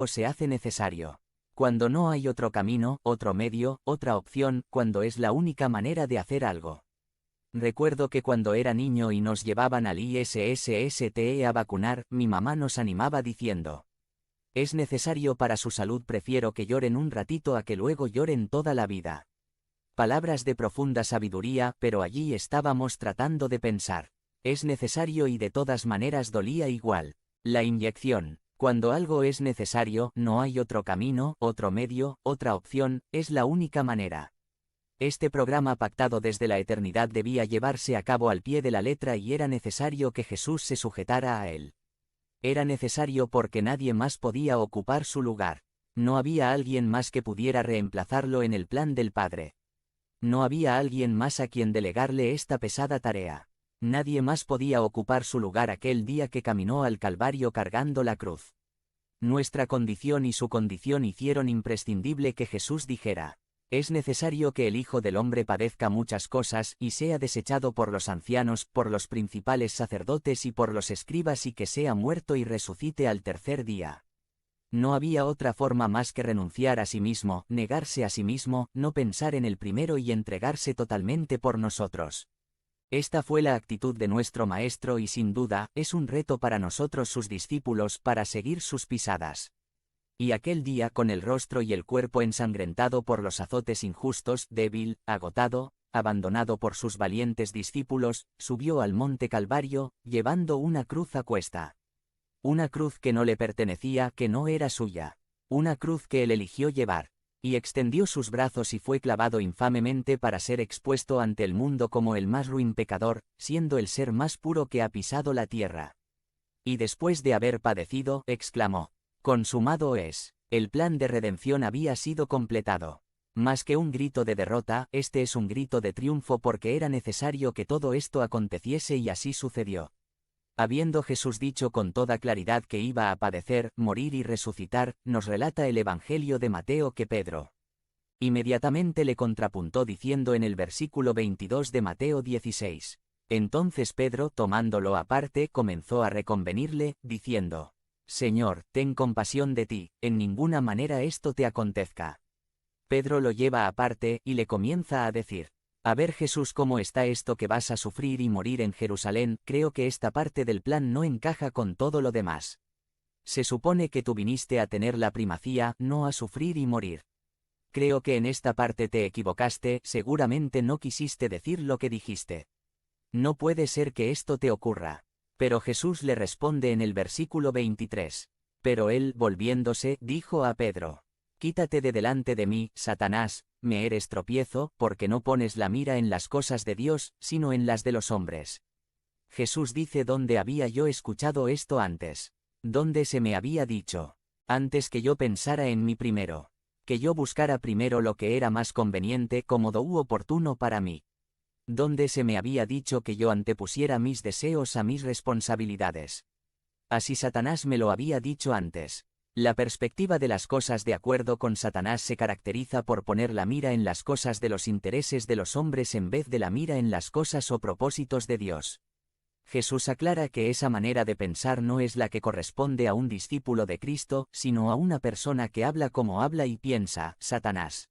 o se hace necesario. Cuando no hay otro camino, otro medio, otra opción, cuando es la única manera de hacer algo. Recuerdo que cuando era niño y nos llevaban al ISSSTE a vacunar, mi mamá nos animaba diciendo: es necesario para su salud, prefiero que lloren un ratito a que luego lloren toda la vida. Palabras de profunda sabiduría, pero allí estábamos tratando de pensar. Es necesario y de todas maneras dolía igual. La inyección. Cuando algo es necesario, no hay otro camino, otro medio, otra opción, es la única manera. Este programa pactado desde la eternidad debía llevarse a cabo al pie de la letra y era necesario que Jesús se sujetara a él. Era necesario porque nadie más podía ocupar su lugar. No había alguien más que pudiera reemplazarlo en el plan del Padre. No había alguien más a quien delegarle esta pesada tarea. Nadie más podía ocupar su lugar aquel día que caminó al Calvario cargando la cruz. Nuestra condición y su condición hicieron imprescindible que Jesús dijera: es necesario que el Hijo del Hombre padezca muchas cosas y sea desechado por los ancianos, por los principales sacerdotes y por los escribas, y que sea muerto y resucite al tercer día. No había otra forma más que renunciar a sí mismo, negarse a sí mismo, no pensar en el primero y entregarse totalmente por nosotros. Esta fue la actitud de nuestro Maestro y sin duda, es un reto para nosotros sus discípulos para seguir sus pisadas. Y aquel día, con el rostro y el cuerpo ensangrentado por los azotes injustos, débil, agotado, abandonado por sus valientes discípulos, subió al monte Calvario, llevando una cruz a cuesta. Una cruz que no le pertenecía, que no era suya. Una cruz que él eligió llevar. Y extendió sus brazos y fue clavado infamemente para ser expuesto ante el mundo como el más ruin pecador, siendo el ser más puro que ha pisado la tierra. Y después de haber padecido, exclamó: consumado es. El plan de redención había sido completado. Más que un grito de derrota, este es un grito de triunfo, porque era necesario que todo esto aconteciese y así sucedió. Habiendo Jesús dicho con toda claridad que iba a padecer, morir y resucitar, nos relata el Evangelio de Mateo que Pedro inmediatamente le contrapuntó diciendo en el versículo 22 de Mateo 16. Entonces Pedro, tomándolo aparte, comenzó a reconvenirle, diciendo: Señor, ten compasión de ti, en ninguna manera esto te acontezca. Pedro lo lleva aparte, y le comienza a decir: a ver, Jesús, ¿cómo está esto que vas a sufrir y morir en Jerusalén? Creo que esta parte del plan no encaja con todo lo demás. Se supone que tú viniste a tener la primacía, no a sufrir y morir. Creo que en esta parte te equivocaste, seguramente no quisiste decir lo que dijiste. No puede ser que esto te ocurra. Pero Jesús le responde en el versículo 23. Pero él, volviéndose, dijo a Pedro: quítate de delante de mí, Satanás, me eres tropiezo, porque no pones la mira en las cosas de Dios, sino en las de los hombres. Jesús dice: ¿dónde había yo escuchado esto antes? ¿Dónde se me había dicho? Antes que yo pensara en mí primero. Que yo buscara primero lo que era más conveniente, cómodo u oportuno para mí. ¿Dónde se me había dicho que yo antepusiera mis deseos a mis responsabilidades? Así Satanás me lo había dicho antes. La perspectiva de las cosas de acuerdo con Satanás se caracteriza por poner la mira en las cosas de los intereses de los hombres en vez de la mira en las cosas o propósitos de Dios. Jesús aclara que esa manera de pensar no es la que corresponde a un discípulo de Cristo, sino a una persona que habla como habla y piensa, Satanás.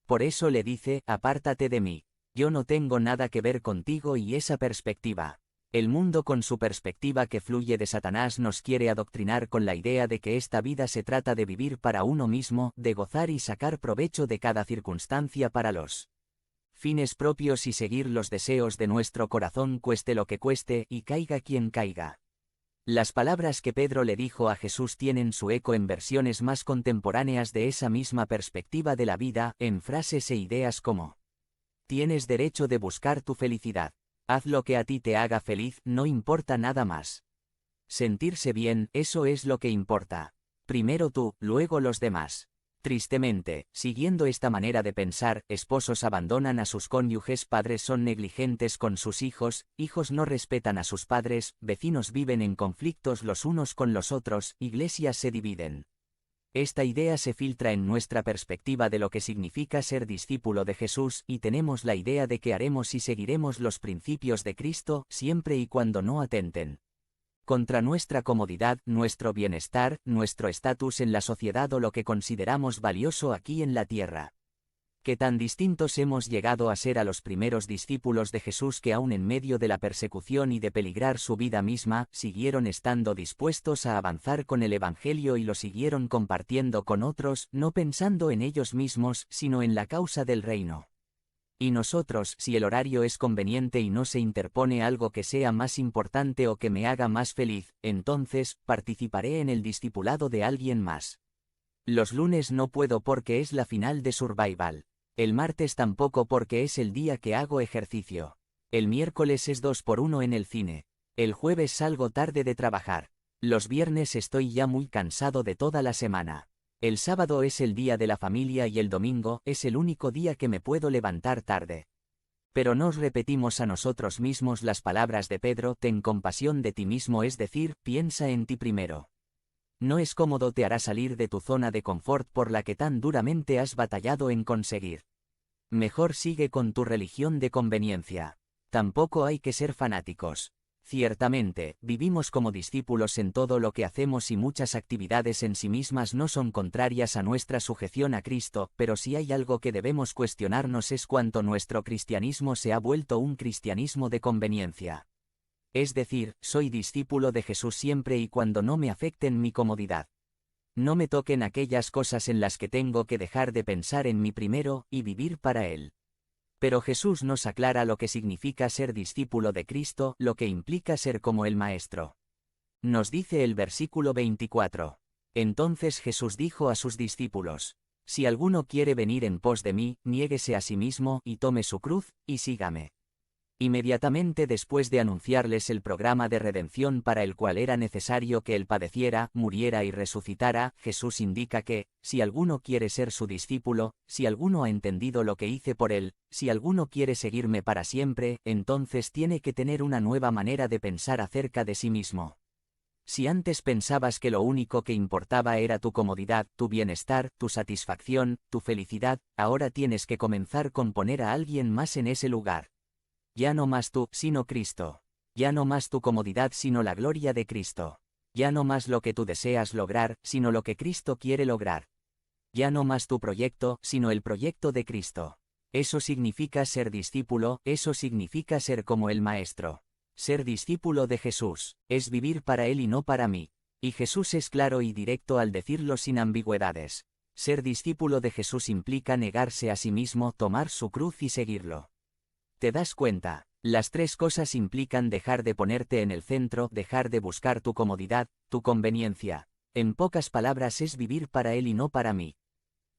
Por eso le dice: apártate de mí. Yo no tengo nada que ver contigo y esa perspectiva. El mundo, con su perspectiva que fluye de Satanás, nos quiere adoctrinar con la idea de que esta vida se trata de vivir para uno mismo, de gozar y sacar provecho de cada circunstancia para los fines propios y seguir los deseos de nuestro corazón, cueste lo que cueste, y caiga quien caiga. Las palabras que Pedro le dijo a Jesús tienen su eco en versiones más contemporáneas de esa misma perspectiva de la vida, en frases e ideas como: tienes derecho de buscar tu felicidad. Haz lo que a ti te haga feliz, no importa nada más. Sentirse bien, eso es lo que importa. Primero tú, luego los demás. Tristemente, siguiendo esta manera de pensar, esposos abandonan a sus cónyuges, padres son negligentes con sus hijos, hijos no respetan a sus padres, vecinos viven en conflictos los unos con los otros, iglesias se dividen. Esta idea se filtra en nuestra perspectiva de lo que significa ser discípulo de Jesús, y tenemos la idea de que haremos y seguiremos los principios de Cristo, siempre y cuando no atenten Contra nuestra comodidad, nuestro bienestar, nuestro estatus en la sociedad o lo que consideramos valioso aquí en la tierra. Qué tan distintos hemos llegado a ser a los primeros discípulos de Jesús que aun en medio de la persecución y de peligrar su vida misma, siguieron estando dispuestos a avanzar con el Evangelio y lo siguieron compartiendo con otros, no pensando en ellos mismos, sino en la causa del reino. Y nosotros, si el horario es conveniente y no se interpone algo que sea más importante o que me haga más feliz, entonces, participaré en el discipulado de alguien más. Los lunes no puedo porque es la final de Survival. El martes tampoco porque es el día que hago ejercicio. El miércoles es 2x1 en el cine. El jueves salgo tarde de trabajar. Los viernes estoy ya muy cansado de toda la semana. El sábado es el día de la familia y el domingo es el único día que me puedo levantar tarde. Pero nos repetimos a nosotros mismos las palabras de Pedro: ten compasión de ti mismo, es decir, piensa en ti primero. No es cómodo, te hará salir de tu zona de confort por la que tan duramente has batallado en conseguir. Mejor sigue con tu religión de conveniencia. Tampoco hay que ser fanáticos. Ciertamente, vivimos como discípulos en todo lo que hacemos y muchas actividades en sí mismas no son contrarias a nuestra sujeción a Cristo, pero si hay algo que debemos cuestionarnos es cuánto nuestro cristianismo se ha vuelto un cristianismo de conveniencia. Es decir, soy discípulo de Jesús siempre y cuando no me afecten mi comodidad. No me toquen aquellas cosas en las que tengo que dejar de pensar en mí primero y vivir para Él. Pero Jesús nos aclara lo que significa ser discípulo de Cristo, lo que implica ser como el Maestro. Nos dice el versículo 24. Entonces Jesús dijo a sus discípulos: si alguno quiere venir en pos de mí, niéguese a sí mismo y tome su cruz, y sígame. Inmediatamente después de anunciarles el programa de redención para el cual era necesario que Él padeciera, muriera y resucitara, Jesús indica que, si alguno quiere ser su discípulo, si alguno ha entendido lo que hice por Él, si alguno quiere seguirme para siempre, entonces tiene que tener una nueva manera de pensar acerca de sí mismo. Si antes pensabas que lo único que importaba era tu comodidad, tu bienestar, tu satisfacción, tu felicidad, ahora tienes que comenzar con poner a alguien más en ese lugar. Ya no más tú, sino Cristo. Ya no más tu comodidad, sino la gloria de Cristo. Ya no más lo que tú deseas lograr, sino lo que Cristo quiere lograr. Ya no más tu proyecto, sino el proyecto de Cristo. Eso significa ser discípulo, eso significa ser como el Maestro. Ser discípulo de Jesús es vivir para Él y no para mí. Y Jesús es claro y directo al decirlo sin ambigüedades. Ser discípulo de Jesús implica negarse a sí mismo, tomar su cruz y seguirlo. ¿Te das cuenta? Las tres cosas implican dejar de ponerte en el centro, dejar de buscar tu comodidad, tu conveniencia. En pocas palabras es vivir para Él y no para mí.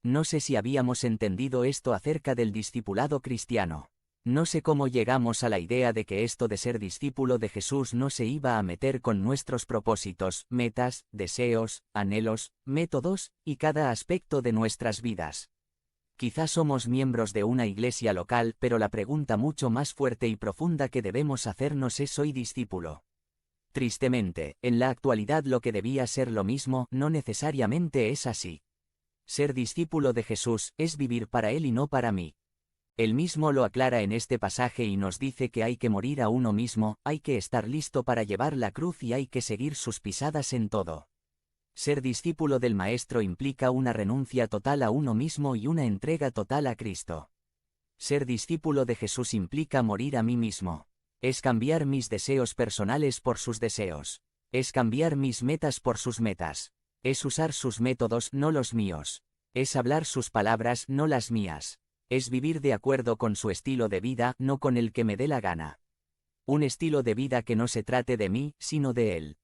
No sé si habíamos entendido esto acerca del discipulado cristiano. No sé cómo llegamos a la idea de que esto de ser discípulo de Jesús no se iba a meter con nuestros propósitos, metas, deseos, anhelos, métodos, y cada aspecto de nuestras vidas. Quizás somos miembros de una iglesia local, pero la pregunta mucho más fuerte y profunda que debemos hacernos es: ¿soy discípulo? Tristemente, en la actualidad lo que debía ser lo mismo, no necesariamente es así. Ser discípulo de Jesús es vivir para Él y no para mí. Él mismo lo aclara en este pasaje y nos dice que hay que morir a uno mismo, hay que estar listo para llevar la cruz y hay que seguir sus pisadas en todo. Ser discípulo del Maestro implica una renuncia total a uno mismo y una entrega total a Cristo. Ser discípulo de Jesús implica morir a mí mismo. Es cambiar mis deseos personales por sus deseos. Es cambiar mis metas por sus metas. Es usar sus métodos, no los míos. Es hablar sus palabras, no las mías. Es vivir de acuerdo con su estilo de vida, no con el que me dé la gana. Un estilo de vida que no se trate de mí, sino de Él.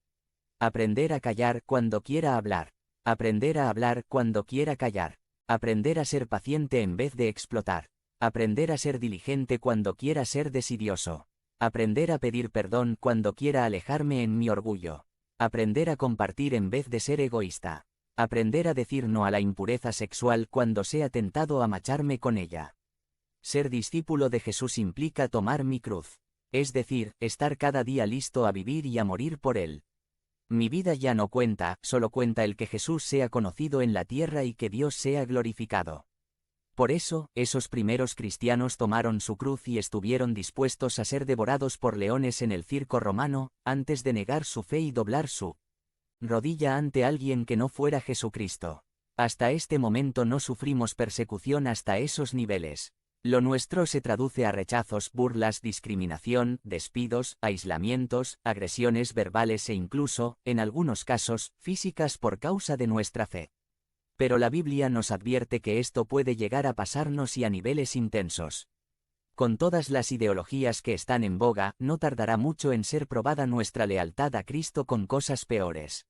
Aprender a callar cuando quiera hablar. Aprender a hablar cuando quiera callar. Aprender a ser paciente en vez de explotar. Aprender a ser diligente cuando quiera ser desidioso. Aprender a pedir perdón cuando quiera alejarme en mi orgullo. Aprender a compartir en vez de ser egoísta. Aprender a decir no a la impureza sexual cuando sea tentado a macharme con ella. Ser discípulo de Jesús implica tomar mi cruz. Es decir, estar cada día listo a vivir y a morir por Él. Mi vida ya no cuenta, solo cuenta el que Jesús sea conocido en la tierra y que Dios sea glorificado. Por eso, esos primeros cristianos tomaron su cruz y estuvieron dispuestos a ser devorados por leones en el circo romano, antes de negar su fe y doblar su rodilla ante alguien que no fuera Jesucristo. Hasta este momento no sufrimos persecución hasta esos niveles. Lo nuestro se traduce a rechazos, burlas, discriminación, despidos, aislamientos, agresiones verbales e incluso, en algunos casos, físicas por causa de nuestra fe. Pero la Biblia nos advierte que esto puede llegar a pasarnos y a niveles intensos. Con todas las ideologías que están en boga, no tardará mucho en ser probada nuestra lealtad a Cristo con cosas peores.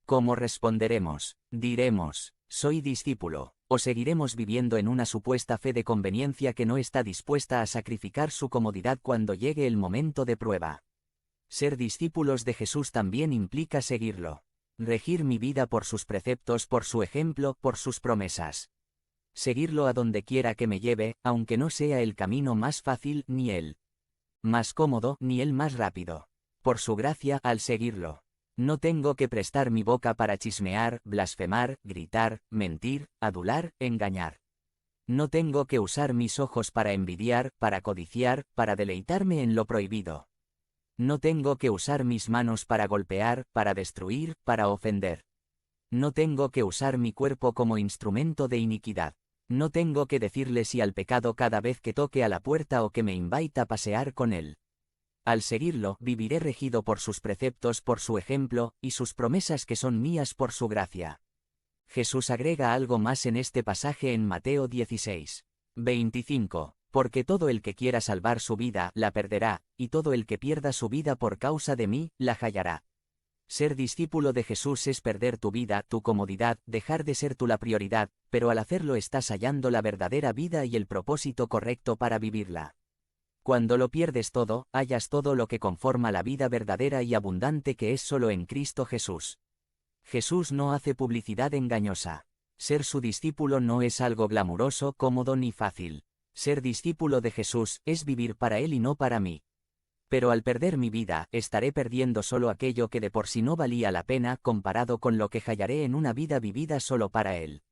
¿Cómo responderemos? Diremos, soy discípulo, o seguiremos viviendo en una supuesta fe de conveniencia que no está dispuesta a sacrificar su comodidad cuando llegue el momento de prueba. Ser discípulos de Jesús también implica seguirlo. Regir mi vida por sus preceptos, por su ejemplo, por sus promesas. Seguirlo a donde quiera que me lleve, aunque no sea el camino más fácil, ni el más cómodo, ni el más rápido. Por su gracia, al seguirlo, no tengo que prestar mi boca para chismear, blasfemar, gritar, mentir, adular, engañar. No tengo que usar mis ojos para envidiar, para codiciar, para deleitarme en lo prohibido. No tengo que usar mis manos para golpear, para destruir, para ofender. No tengo que usar mi cuerpo como instrumento de iniquidad. No tengo que decirle sí al pecado cada vez que toque a la puerta o que me invita a pasear con él. Al seguirlo, viviré regido por sus preceptos, por su ejemplo, y sus promesas que son mías por su gracia. Jesús agrega algo más en este pasaje en Mateo 16:25. Porque todo el que quiera salvar su vida, la perderá, y todo el que pierda su vida por causa de mí, la hallará. Ser discípulo de Jesús es perder tu vida, tu comodidad, dejar de ser tú la prioridad, pero al hacerlo estás hallando la verdadera vida y el propósito correcto para vivirla. Cuando lo pierdes todo, hallas todo lo que conforma la vida verdadera y abundante que es solo en Cristo Jesús. Jesús no hace publicidad engañosa. Ser su discípulo no es algo glamuroso, cómodo ni fácil. Ser discípulo de Jesús es vivir para Él y no para mí. Pero al perder mi vida, estaré perdiendo solo aquello que de por sí no valía la pena comparado con lo que hallaré en una vida vivida solo para Él.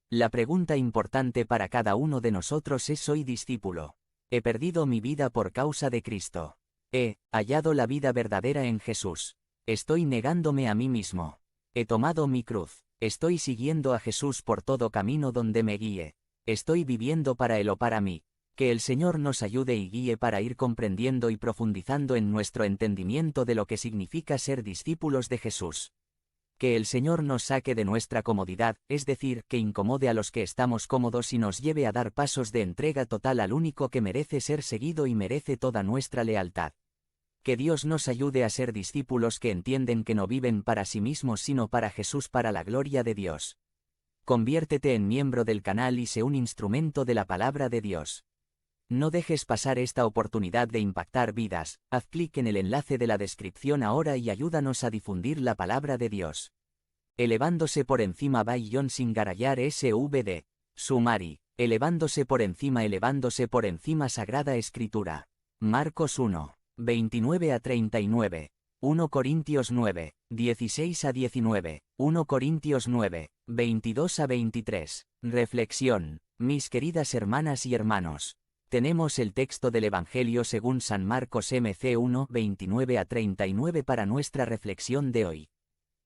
La pregunta importante para cada uno de nosotros es: ¿soy discípulo? He perdido mi vida por causa de Cristo. He hallado la vida verdadera en Jesús. Estoy negándome a mí mismo. He tomado mi cruz. Estoy siguiendo a Jesús por todo camino donde me guíe. Estoy viviendo para Él o para mí. Que el Señor nos ayude y guíe para ir comprendiendo y profundizando en nuestro entendimiento de lo que significa ser discípulos de Jesús. Que el Señor nos saque de nuestra comodidad, es decir, que incomode a los que estamos cómodos y nos lleve a dar pasos de entrega total al único que merece ser seguido y merece toda nuestra lealtad. Que Dios nos ayude a ser discípulos que entienden que no viven para sí mismos sino para Jesús, para la gloria de Dios. Conviértete en miembro del canal y sé un instrumento de la palabra de Dios. No dejes pasar esta oportunidad de impactar vidas. Haz clic en el enlace de la descripción ahora y ayúdanos a difundir la palabra de Dios. Elevándose por encima by John Singarayar SVD. Sumari. Elevándose por encima Sagrada Escritura. Marcos 1:29-39. 1 Corintios 9:16-19. 1 Corintios 9:22-23. Reflexión. Mis queridas hermanas y hermanos. Tenemos el texto del Evangelio según San Marcos MC 1:29-39 para nuestra reflexión de hoy.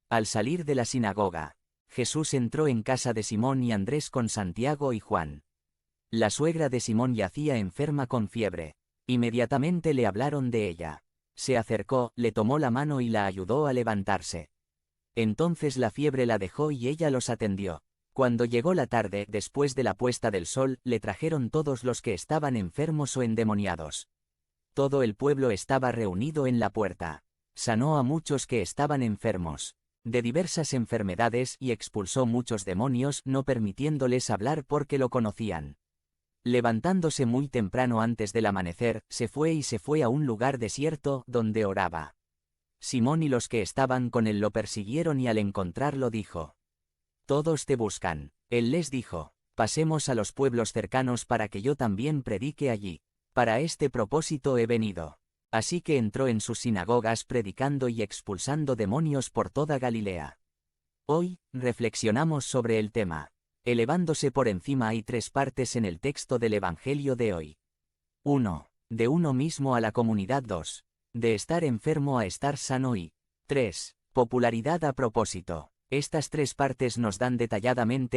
Al salir de la sinagoga, Jesús entró en casa de Simón y Andrés con Santiago y Juan. La suegra de Simón yacía enferma con fiebre. Inmediatamente le hablaron de ella. Se acercó, le tomó la mano y la ayudó a levantarse. Entonces la fiebre la dejó y ella los atendió. Cuando llegó la tarde, después de la puesta del sol, le trajeron todos los que estaban enfermos o endemoniados. Todo el pueblo estaba reunido en la puerta. Sanó a muchos que estaban enfermos de diversas enfermedades y expulsó muchos demonios, no permitiéndoles hablar porque lo conocían. Levantándose muy temprano antes del amanecer, se fue a un lugar desierto, donde oraba. Simón y los que estaban con él lo persiguieron y al encontrarlo dijo: «Todos te buscan». Él les dijo: «Pasemos a los pueblos cercanos para que yo también predique allí. Para este propósito he venido». Así que entró en sus sinagogas predicando y expulsando demonios por toda Galilea. Hoy, reflexionamos sobre el tema: Elevándose por encima hay 3 partes en el texto del Evangelio de hoy. 1. De uno mismo a la comunidad. 2. De estar enfermo a estar sano y 3. Popularidad a propósito. Estas 3 partes nos dan detalladamente